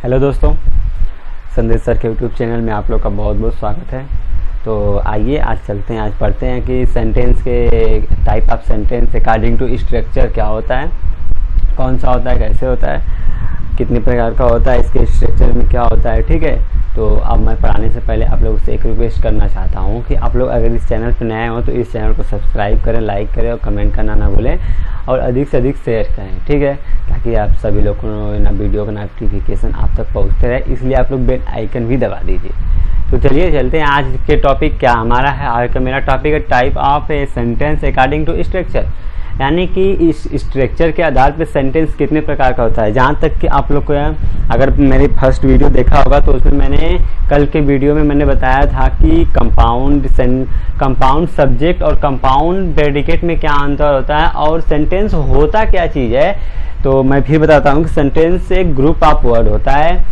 Hello दोस्तों, संदेश sir के यूट्यूब चैनल में आप लोग का बहुत बहुत स्वागत है। तो आइए आज चलते हैं, आज पढ़ते हैं कि सेंटेंस के type of sentence according to structure क्या होता है, कौन सा होता है, कैसे होता है, कितने प्रकार का होता है, इसके स्ट्रक्चर में क्या होता है। ठीक है, तो अब मैं पढ़ाने से पहले आप लोगों से एक रिक्वेस्ट करना चाहता हूँ कि आप लोग अगर इस चैनल पर नए हो तो इस चैनल को सब्सक्राइब करें, लाइक करें और कमेंट करना ना भूलें और अधिक से अधिक शेयर करें। ठीक है, ताकि आप सभी लोग को ना वीडियो का नोटिफिकेशन आप तक पहुँचते रहे, इसलिए आप लोग बेल आइकन भी दबा दीजिए। तो चलिए चलते हैं, आज के टॉपिक क्या हमारा है। आज का मेरा टॉपिक है type of a sentence according to structure, यानी कि इस स्ट्रक्चर के आधार पर सेंटेंस कितने प्रकार का होता है। जहाँ तक कि आप लोग को अगर मेरी फर्स्ट वीडियो देखा होगा तो उसमें मैंने कल के वीडियो में मैंने बताया था कि कंपाउंड सब्जेक्ट और कंपाउंड प्रेडिकेट में क्या अंतर होता है और सेंटेंस होता क्या चीज़ है। तो मैं फिर बताता हूँ कि सेंटेंस एक ग्रुप ऑफ वर्ड होता है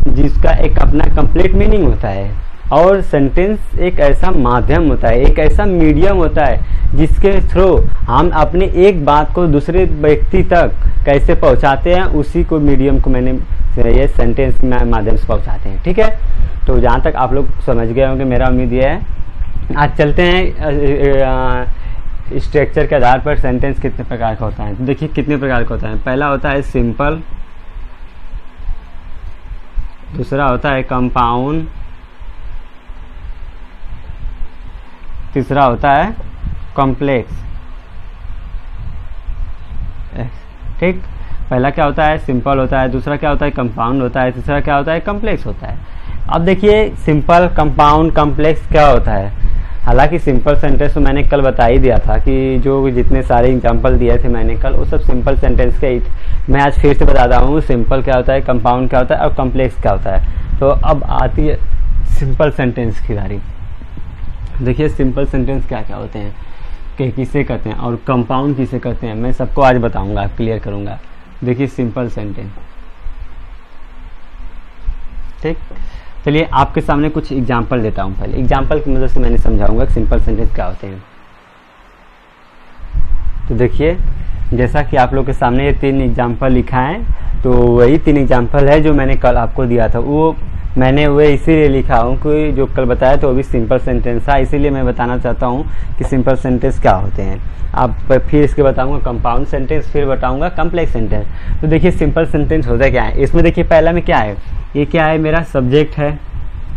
जिसका एक अपना कंप्लीट मीनिंग होता है, और सेंटेंस एक ऐसा माध्यम होता है, एक ऐसा मीडियम होता है जिसके थ्रू हम अपनी एक बात को दूसरे व्यक्ति तक कैसे पहुंचाते हैं, उसी को मीडियम को मैंने ये सेंटेंस के माध्यम से पहुंचाते हैं। ठीक है, तो जहाँ तक आप लोग समझ गए होंगे, मेरा उम्मीद ये है। आज चलते हैं स्ट्रक्चर के आधार पर सेंटेंस कितने प्रकार का होता है। तो देखिए कितने प्रकार का होता है। पहला होता है सिंपल, दूसरा होता है कंपाउंड, तीसरा होता है कॉम्प्लेक्स। ठीक, पहला क्या होता है सिंपल होता है, दूसरा क्या होता है कंपाउंड होता है, तीसरा क्या होता है कॉम्प्लेक्स होता है। अब देखिए सिंपल, कंपाउंड, कॉम्प्लेक्स क्या होता है। हालांकि सिंपल सेंटेंस तो मैंने कल बता ही दिया था कि जो जितने सारे एग्जांपल दिए थे मैंने कल, वो सब सिंपल सेंटेंस के ही थे। मैं आज फिर से बताता हूँ सिंपल क्या होता है, कंपाउंड क्या होता है और कॉम्प्लेक्स क्या होता है। तो अब आती है सिंपल सेंटेंस की बारी। देखिए सिंपल सेंटेंस क्या क्या होते हैं, कि किसे कहते हैं और कंपाउंड किसे कहते हैं, मैं सबको आज बताऊंगा, क्लियर करूंगा। देखिए सिंपल सेंटेंस, ठीक। चलिए आपके सामने कुछ एग्जांपल देता हूं। पहले एग्जांपल की मदद से मैंने समझाऊंगा कि सिंपल सेंटेंस क्या होते हैं। तो देखिए जैसा कि आप लोग के सामने ये 3 एग्जांपल लिखा है, तो वही 3 एग्जांपल है जो मैंने कल आपको दिया था। वो मैंने वह इसीलिए लिखा हूँ कि जो कल बताया तो वो भी सिंपल सेंटेंस था, इसीलिए मैं बताना चाहता हूँ कि सिंपल सेंटेंस क्या होते हैं। आप फिर इसके बताऊंगा कंपाउंड सेंटेंस, फिर बताऊंगा कॉम्प्लेक्स सेंटेंस। तो देखिए सिंपल सेंटेंस होता क्या है। इसमें देखिए पहला में क्या है, ये क्या है, मेरा सब्जेक्ट है।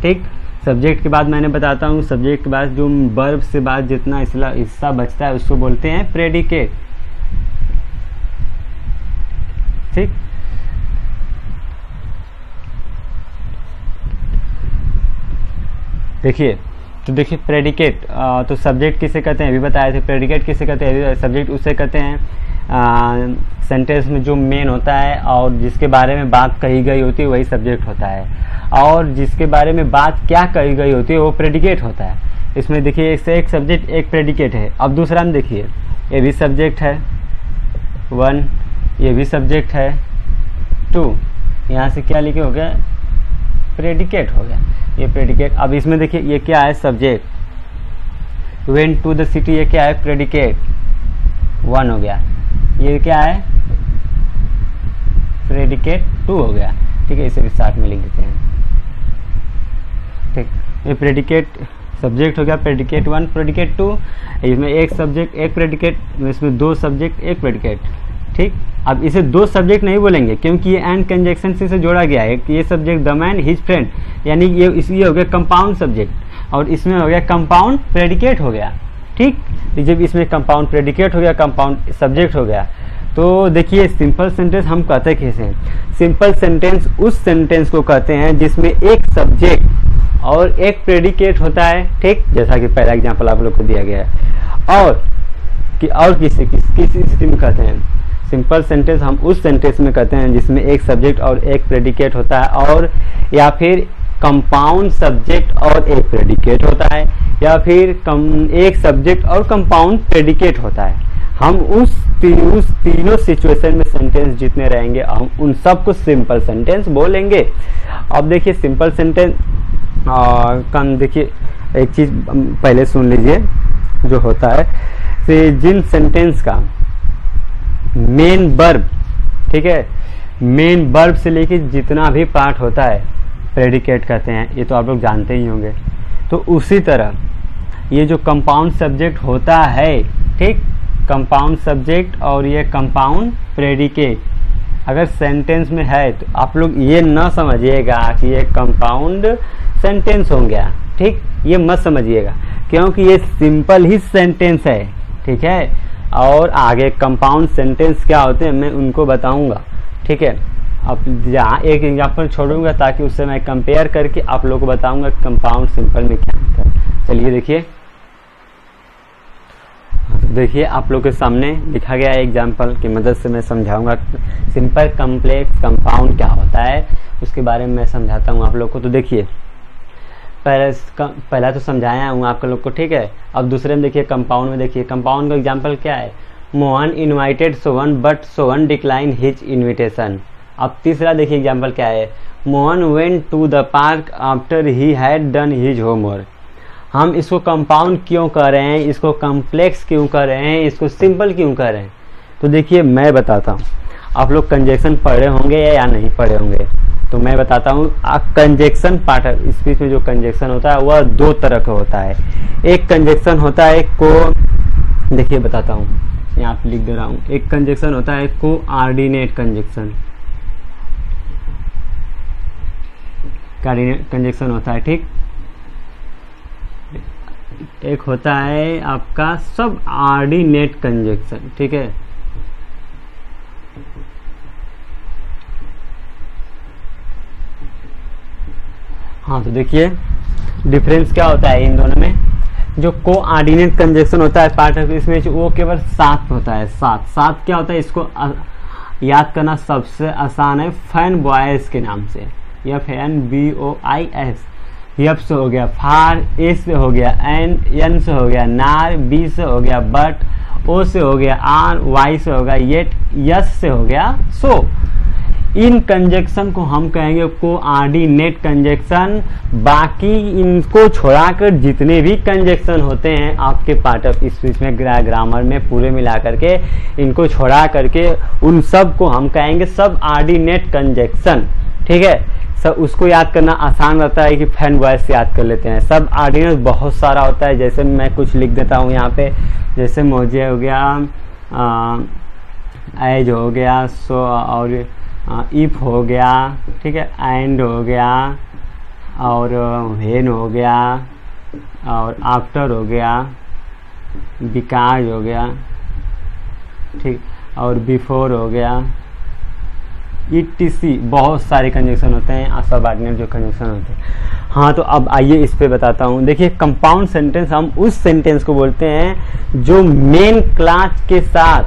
ठीक, सब्जेक्ट के बाद मैंने बताता हूँ, सब्जेक्ट के बाद जो वर्ब से बाद जितना हिस्सा बचता है उसको बोलते हैं प्रेडिकेट। ठीक, देखिए तो देखिए प्रेडिकेट, तो सब्जेक्ट किसे कहते हैं अभी बताए थे, प्रेडिकेट किसे कहते हैं, सब्जेक्ट उसे कहते हैं सेंटेंस में जो मेन होता है और जिसके बारे में बात कही गई होती है वही सब्जेक्ट होता है, और जिसके बारे में बात क्या कही गई होती है वो प्रेडिकेट होता है। इसमें देखिए इससे एक सब्जेक्ट एक प्रेडिकेट है। अब दूसरा में देखिए ये भी सब्जेक्ट है 1, ये भी सब्जेक्ट है 2, यहाँ से क्या लिखे हो गया प्रेडिकेट हो गया, ये प्रेडिकेट। अब इसमें देखिए ये क्या है subject, went to the city, ये क्या है प्रेडिकेट 1 हो गया, ये क्या है प्रेडिकेट 2 हो गया। ठीक है, इसे भी साथ में लिख देते हैं। ठीक, ये प्रेडिकेट सब्जेक्ट हो गया, प्रेडिकेट 1 प्रेडिकेट 2, इसमें एक सब्जेक्ट एक प्रेडिकेट, इसमें 2 सब्जेक्ट एक प्रेडिकेट। ठीक, अब इसे 2 सब्जेक्ट नहीं बोलेंगे क्योंकि ये एंड कंजक्शन से जोड़ा गया है कि ये subject the man his friend, यानी ये हो गया कंपाउंड सब्जेक्ट और इसमें हो गया कंपाउंड प्रेडिकेट हो गया। ठीक, जब इसमें कंपाउंड प्रेडिकेट हो गया, कंपाउंड सब्जेक्ट हो गया, तो देखिए सिंपल सेंटेंस हम कहते कैसे हैं। सिंपल सेंटेंस उस सेंटेंस को कहते हैं जिसमें एक सब्जेक्ट और एक प्रेडिकेट होता है। ठीक, जैसा कि पहला एग्जाम्पल आप लोग को दिया गया है। और किस स्थिति में कहते हैं सिंपल सेंटेंस, हम उस सेंटेंस में कहते हैं जिसमें एक सब्जेक्ट और एक प्रेडिकेट होता है, और या फिर कंपाउंड सब्जेक्ट और एक प्रेडिकेट होता है, या फिर एक सब्जेक्ट और कंपाउंड प्रेडिकेट होता है। हम उस तीनों सिचुएशन में सेंटेंस जितने रहेंगे हम उन सबको सिंपल सेंटेंस बोलेंगे। अब देखिए सिंपल सेंटेंस देखिए एक चीज पहले सुन लीजिए जो होता है, जिन सेंटेंस का मेन वर्ब, ठीक है, मेन वर्ब से लेके जितना भी पार्ट होता है प्रेडिकेट कहते हैं, ये तो आप लोग जानते ही होंगे। तो उसी तरह ये जो कंपाउंड सब्जेक्ट होता है, ठीक, कंपाउंड सब्जेक्ट और ये कंपाउंड प्रेडिकेट अगर सेंटेंस में है तो आप लोग ये न समझिएगा कि ये कंपाउंड सेंटेंस हो गया, ठीक, ये मत समझिएगा, क्योंकि ये सिंपल ही सेंटेंस है, ठीक है। और आगे कंपाउंड सेंटेंस क्या होते हैं मैं उनको बताऊंगा, ठीक है। अब यहाँ एक एग्जांपल छोड़ूंगा ताकि उससे मैं कंपेयर करके आप लोगों को बताऊंगा कंपाउंड सिंपल में क्या होता है। चलिए देखिए, देखिए आप लोग के सामने लिखा गया है एग्जाम्पल की मदद से मैं समझाऊंगा सिंपल कॉम्प्लेक्स कंपाउंड क्या होता है, उसके बारे में मैं समझाता हूँ आप लोग को। तो देखिए पहला तो समझाया हूँ आप लोग को, ठीक है। अब दूसरे में देखिए कंपाउंड में, देखिए कंपाउंड का एग्जाम्पल क्या है, Mohan invited Sohan but Sohan decline his invitation. अब तीसरा देखिए एग्जाम्पल क्या है, Mohan went to the park after he had done his homework. हम इसको कंपाउंड क्यों कर रहे हैं, इसको कॉम्प्लेक्स क्यों कर रहे हैं, इसको सिंपल क्यों कर रहे हैं, तो देखिए मैं बताता हूँ। आप लोग कंजक्शन पढ़े होंगे या नहीं पढ़े होंगे, तो मैं बताता हूँ। कंजक्शन पार्ट स्पीच में जो कंजक्शन होता है वह दो तरह का होता है। एक कंजक्शन होता है को, देखिए बताता हूँ, यहाँ पे लिख दे रहा हूँ। एक कंजक्शन होता है कोऑर्डिनेट कंजक्शन, कोऑर्डिनेट कंजक्शन होता है, ठीक। एक होता है आपका सब ऑर्डिनेट कंजक्शन, ठीक है। हाँ तो देखिए डिफरेंस क्या होता है इन दोनों में। जो कोऑर्डिनेट कंजक्शन होता है पार्ट ऑफ इसमें वो केवल सात होता है। सात क्या होता है, इसको याद करना सबसे आसान है फैन बॉयज के नाम से, FNBOIS। यप से हो गया, फार ए से हो गया, एन से हो गया, नार बी से हो गया, बट ओ से हो गया, आर वाई से हो गया, येट यस से हो गया, सो। इन कंजक्शन को हम कहेंगे कोऑर्डिनेट कंजक्शन। बाकी इनको छोड़ाकर जितने भी कंजक्शन होते हैं आपके पार्ट ऑफ स्पीच में ग्रामर में पूरे मिला करके, इनको छोड़ा करके उन सब को हम कहेंगे सब ऑर्डिनेट कंजक्शन, ठीक है। सब उसको याद करना आसान रहता है कि फैन बॉयज से याद कर लेते हैं। सब ऑर्डिनेट बहुत सारा होता है, जैसे मैं कुछ लिख देता हूँ यहाँ पे, जैसे मोजे हो गया, एज हो गया, सो और इफ हो गया, ठीक है, एंड हो गया, और व्हेन हो गया, और आफ्टर हो गया, बिकॉज हो गया, ठीक, और बिफोर हो गया, ETC। बहुत सारे कंजक्शन होते हैं, सब ऑर्डिनेट जो कंजक्शन होते हैं। हाँ तो अब आइए इस पे बताता हूँ। देखिए कंपाउंड सेंटेंस हम उस सेंटेंस को बोलते हैं जो मेन क्लास के साथ,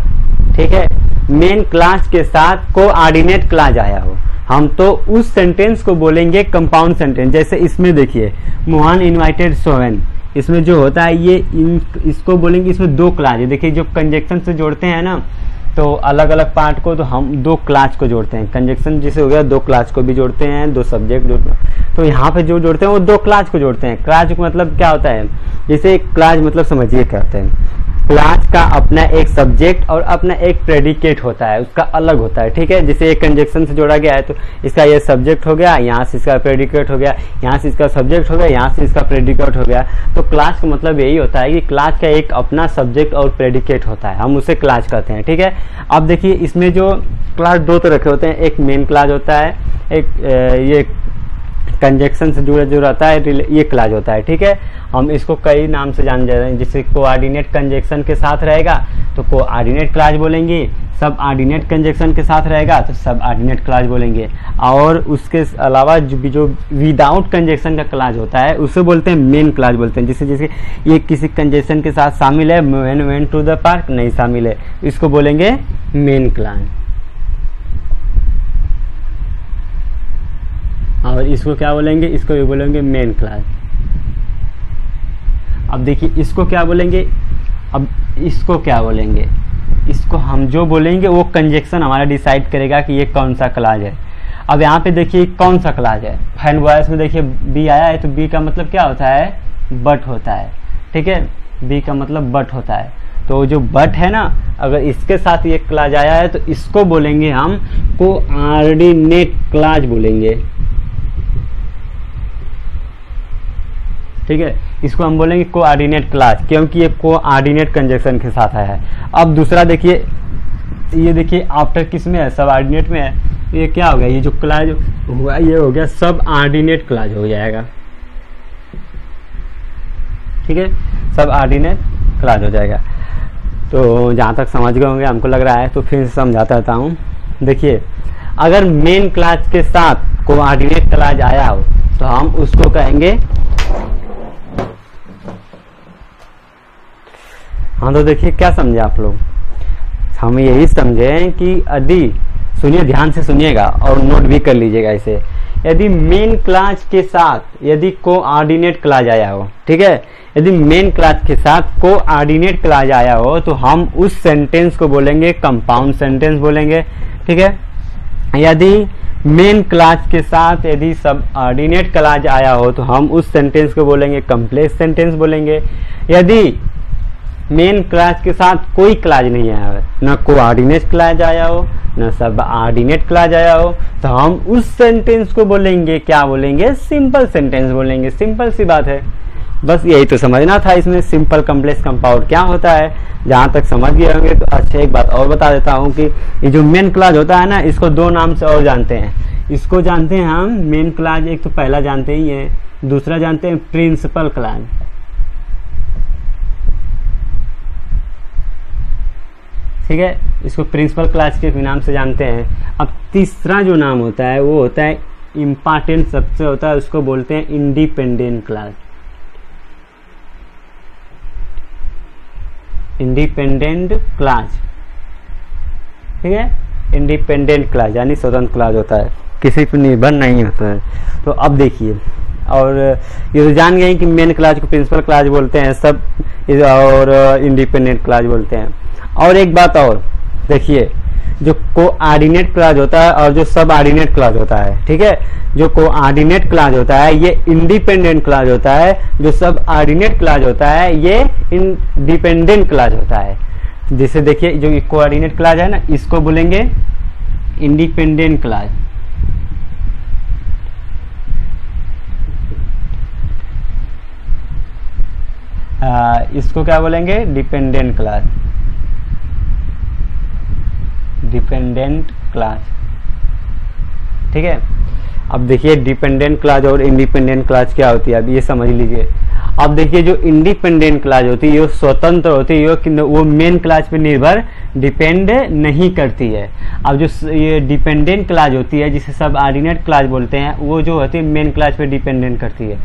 ठीक है, मेन क्लास के साथ कोऑर्डिनेट क्लास आया हो, हम तो उस सेंटेंस को बोलेंगे कंपाउंड सेंटेंस। जैसे इसमें देखिए मोहन इनवाइटेड सोहन, इसमें जो होता है ये इसको बोलेंगे, इसमें दो क्लास है। देखिए जो कंजक्शन से जोड़ते हैं ना, तो अलग अलग पार्ट को तो हम दो क्लास को जोड़ते हैं। कंजक्शन जैसे हो गया दो क्लास को भी जोड़ते हैं, दो सब्जेक्ट जोड़ते हैं, तो यहाँ पे जो जोड़ते हैं वो दो क्लास को जोड़ते हैं। क्लास का मतलब क्या होता है, जैसे क्लास मतलब समझिए क्या होता है। क्लास का अपना एक सब्जेक्ट और अपना एक प्रेडिकेट होता है, उसका अलग होता है, ठीक है। जैसे एक कंजक्शन से जोड़ा गया है तो इसका ये सब्जेक्ट हो गया, यहाँ से इसका प्रेडिकेट हो गया, यहाँ से इसका सब्जेक्ट हो गया, यहाँ से इसका प्रेडिकेट हो गया। तो क्लास का मतलब यही होता है कि क्लास का एक अपना सब्जेक्ट और प्रेडिकेट होता है, हम उसे क्लास कहते हैं, ठीक है। अब देखिए इसमें जो क्लास दो तरह के होते हैं, एक मेन क्लास होता है, एक ये कंजक्शन से जुड़ा जो रहता है ये क्लास होता है, ठीक है। हम इसको कई नाम से जान जा रहे हैं, जैसे कोऑर्डिनेट कंजक्शन के साथ रहेगा तो कोऑर्डिनेट क्लास बोलेंगे, सब ऑर्डिनेट कंजक्शन के साथ रहेगा तो सब ऑर्डिनेट क्लास बोलेंगे, और उसके अलावा जो विदाउट कंजक्शन का क्लास होता है उसे बोलते हैं मेन क्लास बोलते हैं। जैसे ये किसी कंजक्शन के साथ शामिल है, when went to the park नहीं शामिल है, इसको बोलेंगे मेन क्लास, और इसको क्या बोलेंगे, इसको भी बोलेंगे मेन क्लास। अब देखिए इसको क्या बोलेंगे, अब इसको क्या बोलेंगे, इसको हम जो बोलेंगे वो कंजक्शन हमारा डिसाइड करेगा कि ये कौन सा क्लास है। अब यहाँ पे देखिए कौन सा क्लास है, फैन बॉयज में देखिए बी आया है, तो बी का मतलब क्या होता है, बट होता है, ठीक है, बी का मतलब बट होता है। तो जो बट है ना, अगर इसके साथ ये क्लाज आया है तो इसको बोलेंगे हम कोऑर्डिनेट क्लाज बोलेंगे। ठीक है, इसको हम बोलेंगे कोऑर्डिनेट क्लाज, क्योंकि ये कोऑर्डिनेट कंजक्शन के साथ आया है। अब दूसरा देखिए, ये देखिए आफ्टर किस में है, सब ऑर्डिनेट में है, तो ये क्या हो गया, ये जो क्लाज हुआ ये हो गया सब ऑर्डिनेट क्लाज हो जाएगा। ठीक है, सब ऑर्डिनेट क्लाज हो जाएगा। तो जहाँ तक समझ गए होंगे हमको लग रहा है, तो फिर समझाता रहता हूँ। देखिए, अगर मेन क्लाज के साथ कोऑर्डिनेट क्लाज आया हो तो हम उसको कहेंगे, हाँ तो देखिए क्या समझे आप लोग, हम यही समझे कि यदि, सुनिए ध्यान से सुनिएगा और नोट भी कर लीजिएगा इसे, यदि मेन क्लाज के साथ यदि कोऑर्डिनेट क्लाज आया हो, ठीक है, यदि मेन क्लाज के साथ कोऑर्डिनेट क्लाज आया हो तो हम उस सेंटेंस को बोलेंगे कंपाउंड सेंटेंस बोलेंगे। ठीक है, यदि मेन क्लाज के साथ यदि सब ऑर्डिनेट क्लाज आया हो तो हम उस सेंटेंस को बोलेंगे कम्प्लेक्स सेंटेंस बोलेंगे। यदि मेन क्लाज के साथ कोई क्लाज नहीं आया हो, न कोऑर्डिनेट क्लाज आया हो न सब ऑर्डिनेट क्लाज आया हो, तो हम उस सेंटेंस को बोलेंगे, क्या बोलेंगे, सिंपल सेंटेंस बोलेंगे। सिंपल सी बात है, बस यही तो समझना था इसमें सिंपल कम्प्लेक्स कंपाउंड क्या होता है। जहाँ तक समझ गए होंगे तो अच्छा, एक बात और बता देता हूँ कि ये जो मेन क्लाज होता है ना, इसको दो नाम से और जानते हैं। इसको जानते हैं हम मेन क्लाज, एक तो पहला जानते ही है, दूसरा जानते हैं प्रिंसिपल क्लाज। ठीक है, इसको प्रिंसिपल क्लाज के नाम से जानते हैं। अब तीसरा जो नाम होता है वो होता है इम्पॉर्टेंट सबसे होता है, उसको बोलते हैं इंडिपेंडेंट क्लाज। इंडिपेंडेंट क्लाज, ठीक है, इंडिपेंडेंट क्लाज यानी स्वतंत्र क्लाज होता है, किसी पर निर्भर नहीं होता है। तो अब देखिए, और ये तो जान गए कि मेन क्लाज को प्रिंसिपल क्लाज बोलते हैं सब, और इंडिपेंडेंट क्लाज बोलते हैं। और एक बात और देखिए, जो कोऑर्डिनेट क्लाज होता है और जो सब ऑर्डिनेट क्लाज होता है, ठीक है, जो कोऑर्डिनेट क्लाज होता है ये इंडिपेंडेंट क्लाज होता है, जो सब ऑर्डिनेट क्लाज होता है ये इंडिपेंडेंट क्लाज होता है। जैसे देखिए, जो कोऑर्डिनेट क्लाज है ना, इसको बोलेंगे इंडिपेंडेंट क्लाज। इसको क्या बोलेंगे, डिपेंडेंट क्लाज, डिपेंडेंट क्लाज। ठीक है, अब देखिए डिपेंडेंट क्लाज और इंडिपेंडेंट क्लाज क्या होती है, अब ये समझ लीजिए। अब देखिए, जो इंडिपेंडेंट क्लाज होती है वो स्वतंत्र होती है, वो मेन क्लाज पे निर्भर डिपेंड नहीं करती है। अब जो ये डिपेंडेंट क्लाज होती है जिसे सब ऑर्डिनेट क्लाज बोलते हैं, वो जो होती है मेन क्लाज पे डिपेंडेंट करती है।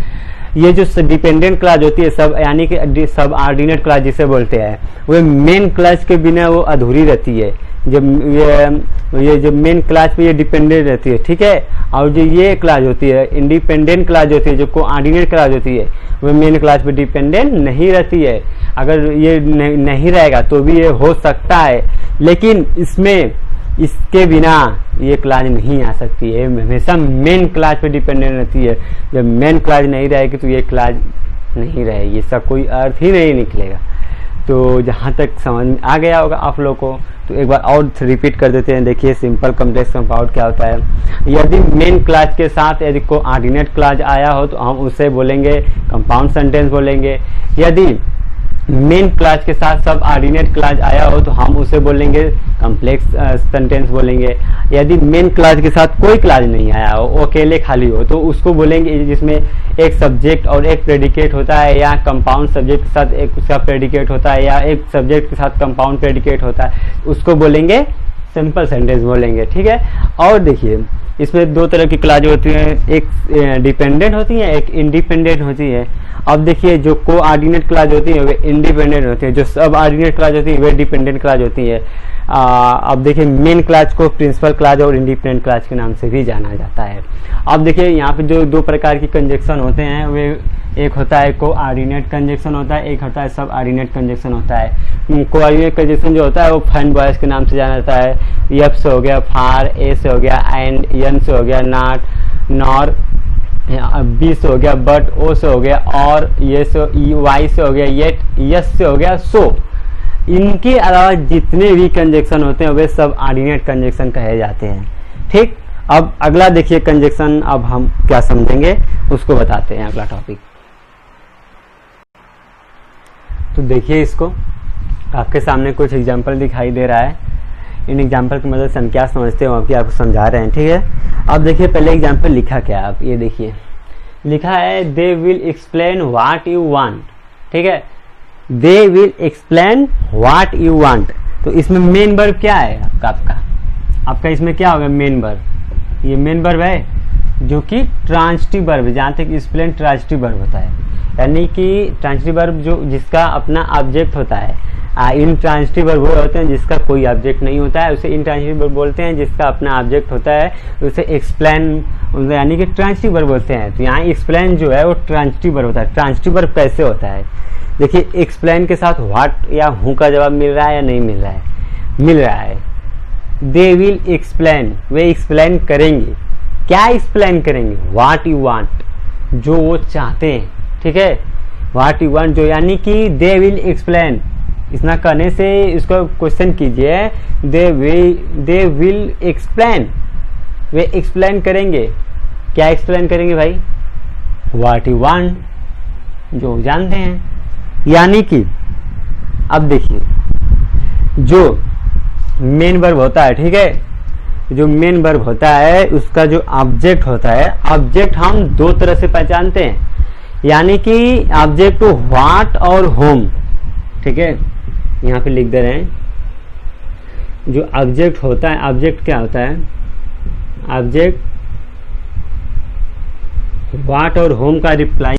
ये जो डिपेंडेंट क्लाज होती है सब, यानी कि सब ऑर्डिनेट क्लाज जिसे बोलते हैं, वो मेन क्लाज के बिना वो अधूरी रहती है। जब ये जो मेन क्लाज पे ये डिपेंडेंट रहती है, ठीक है, और जो ये क्लाज होती है इंडिपेंडेंट क्लाज होती है, जो कोऑर्डिनेट क्लाज होती है, वो मेन क्लाज पे डिपेंडेंट नहीं रहती है। अगर ये नहीं रहेगा तो भी ये हो सकता है, लेकिन इसमें इसके बिना ये क्लाज नहीं आ सकती है, हमेशा मेन क्लाज पे डिपेंडेंट रहती है। जब मेन क्लाज नहीं रहेगी तो ये क्लाज नहीं रहेगी, इसका कोई अर्थ ही नहीं निकलेगा। तो जहाँ तक समझ में आ गया होगा आप लोग को, तो एक बार और रिपीट कर देते हैं। देखिए, सिंपल कम्प्लेक्स कंपाउंड क्या होता है। यदि मेन क्लाज के साथ यदि कोऑर्डिनेट क्लाज आया हो तो हम उसे बोलेंगे कंपाउंड सेंटेंस बोलेंगे। यदि मेन क्लाज के साथ सब ऑर्डिनेट क्लाज आया हो तो हम उसे बोलेंगे कम्प्लेक्स सेंटेंस बोलेंगे। यदि मेन क्लाज के साथ कोई क्लाज नहीं आया हो, वो अकेले खाली हो, तो उसको बोलेंगे जिसमें एक सब्जेक्ट और एक प्रेडिकेट होता है, या कंपाउंड सब्जेक्ट के साथ एक उसका प्रेडिकेट होता है, या एक सब्जेक्ट के साथ कंपाउंड प्रेडिकेट होता है, उसको बोलेंगे सिंपल सेंटेंस बोलेंगे। ठीक है, और देखिए इसमें दो तरह की क्लाज होती हैं, एक डिपेंडेंट होती है, एक इंडिपेंडेंट होती है। अब देखिए, जो कोऑर्डिनेट क्लाज होती है वे इंडिपेंडेंट होती है, जो सब ऑर्डिनेट क्लाज होती है वे डिपेंडेंट क्लाज होती है। अब देखिए, मेन क्लाज को प्रिंसिपल क्लाज और इंडिपेंडेंट क्लाज के नाम से भी जाना जाता है। अब देखिए, यहाँ पे जो दो प्रकार की कंजक्शन होते हैं, वे एक होता है कोऑर्डिनेट कंजक्शन होता है, एक होता है सब ऑर्डिनेट कंजक्शन होता है। कोऑर्डिनेट कंजक्शन जो होता है वो फाइंड बॉयज के नाम से जाना जाता है। एफ से हो गया फार, ए से हो गया एंड, एन से हो गया नॉट, नॉर, बी से हो गया बट, ओ से हो गया और, ये से, वाई से हो गया येट, यस से हो गया सो। इनके अलावा जितने भी कंजक्शन होते हैं वे सब ऑर्डिनेट कंजक्शन कहे जाते हैं। ठीक, अब अगला देखिए कंजक्शन, अब हम क्या समझेंगे उसको बताते हैं अगला टॉपिक। तो देखिए इसको, आपके सामने कुछ एग्जाम्पल दिखाई दे रहा है। इन एग्जाम्पल की मदद से हम क्या समझते हो आपकी आपको समझा रहे हैं। ठीक है, अब देखिए पहले एग्जाम्पल लिखा क्या है, आप ये देखिए लिखा है they will explain what you want. ठीक है, they will explain what you want. तो इसमें मेन वर्ब क्या है आपका इसमें क्या होगा मेन वर्ब, ये मेन वर्ब है जो कि ट्रांजिटिव वर्ब है। जहाँ तक एक्सप्लेन ट्रांजिटिव वर्ब होता है, यानी कि ट्रांजिटिव वर्ब जो जिसका अपना ऑब्जेक्ट होता है। इन ट्रांजिटिव वर्ब वो होते हैं जिसका कोई ऑब्जेक्ट नहीं होता है, उसे इन ट्रांजिटिव वर्ब बोलते हैं। जिसका अपना ऑब्जेक्ट होता है उसे एक्सप्लेन यानी कि ट्रांजिटिव वर्ब बोलते हैं। तो यहाँ एक्सप्लेन जो है वो ट्रांजिटिव वर्ब होता है। ट्रांजिटिव वर्ब कैसे होता है, देखिए एक्सप्लेन के साथ व्हाट या हु का जवाब मिल रहा है या नहीं मिल रहा है, मिल रहा है। They will explain, way explain करेंगे। क्या एक्सप्लेन करेंगे, व्हाट यू वांट, जो वो चाहते हैं। ठीक है, व्हाट यू वांट जो, यानी कि दे विल एक्सप्लेन, इतना कहने से इसको क्वेश्चन कीजिए, they will explain, way explain करेंगे। क्या एक्सप्लेन करेंगे भाई, व्हाट यू वांट, जो जानते हैं। यानी कि अब देखिए जो मेन वर्ब होता है, ठीक है, जो मेन वर्ब होता है उसका जो ऑब्जेक्ट होता है, ऑब्जेक्ट हम दो तरह से पहचानते हैं। यानी कि ऑब्जेक्ट व्हाट और होम। ठीक है, यहाँ पे लिख दे रहे हैं, जो ऑब्जेक्ट होता है, ऑब्जेक्ट क्या होता है, ऑब्जेक्ट व्हाट और होम का रिप्लाई